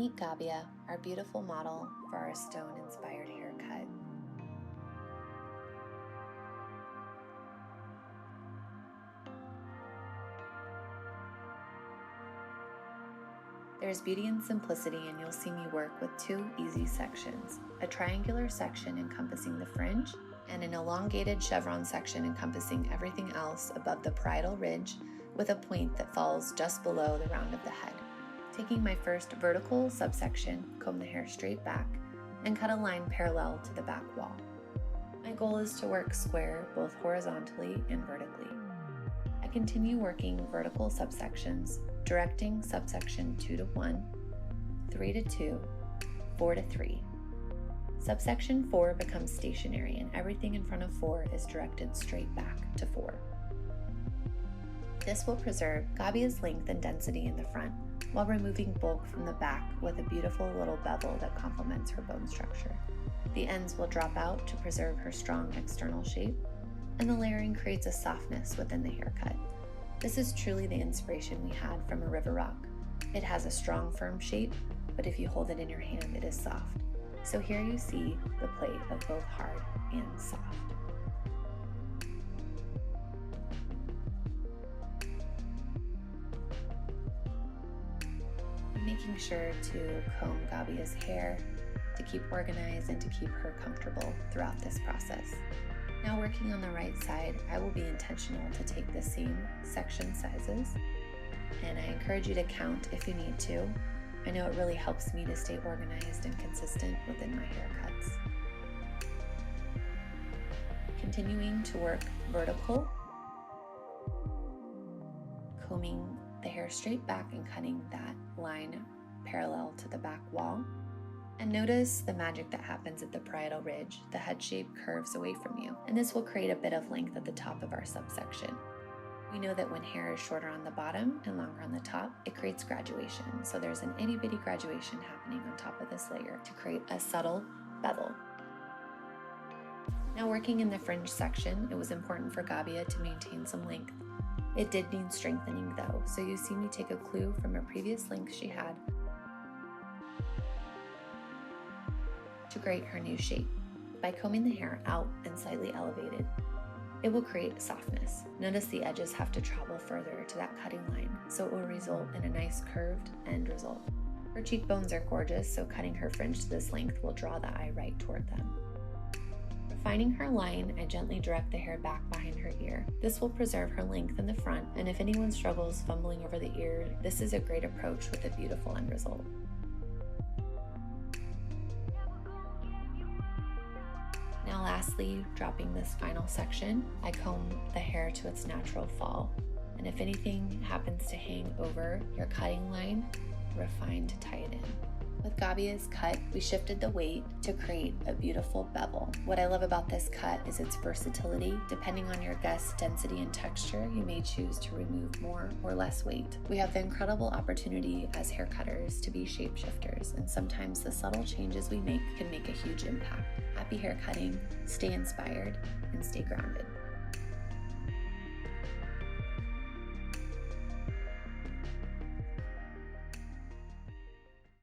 Meet Gabia, our beautiful model for our stone-inspired haircut. There's beauty in simplicity, and you'll see me work with two easy sections, a triangular section encompassing the fringe and an elongated chevron section encompassing everything else above the parietal ridge with a point that falls just below the round of the head. Taking my first vertical subsection, comb the hair straight back and cut a line parallel to the back wall. My goal is to work square both horizontally and vertically. I continue working vertical subsections, directing subsection 2 to 1, 3 to 2, 4 to 3. Subsection 4 becomes stationary and everything in front of 4 is directed straight back to 4. This will preserve Gabia's length and density in the front while removing bulk from the back with a beautiful little bevel that complements her bone structure. The ends will drop out to preserve her strong external shape, and the layering creates a softness within the haircut. This is truly the inspiration we had from a river rock. It has a strong, firm shape, but if you hold it in your hand, it is soft. So here you see the play of both hard and soft. Making sure to comb Gabia's hair to keep organized and to keep her comfortable throughout this process. Now working on the right side, I will be intentional to take the same section sizes, and I encourage you to count if you need to. I know it really helps me to stay organized and consistent within my haircuts. Continuing to work vertical, combing the hair straight back and cutting that line parallel to the back wall. And notice the magic that happens at the parietal ridge. The head shape curves away from you, and this will create a bit of length at the top of our subsection. We know that when hair is shorter on the bottom and longer on the top, it creates graduation. So there's an itty bitty graduation happening on top of this layer to create a subtle bevel. Now working in the fringe section, it was important for Gabia to maintain some length. It did need strengthening though, so you see me take a clue from a previous length she had to create her new shape. By combing the hair out and slightly elevated, it will create softness. Notice the edges have to travel further to that cutting line, so it will result in a nice curved end result. Her cheekbones are gorgeous, so cutting her fringe to this length will draw the eye right toward them. Refining her line, I gently direct the hair back behind her ear. This will preserve her length in the front, and if anyone struggles fumbling over the ear, this is a great approach with a beautiful end result. Now lastly, dropping this final section, I comb the hair to its natural fall, and if anything happens to hang over your cutting line, refine to tie it in. With Gabia's cut, we shifted the weight to create a beautiful bevel. What I love about this cut is its versatility. Depending on your guest's density and texture, you may choose to remove more or less weight. We have the incredible opportunity as hair cutters to be shapeshifters, and sometimes the subtle changes we make can make a huge impact. Happy hair cutting, stay inspired, and stay grounded.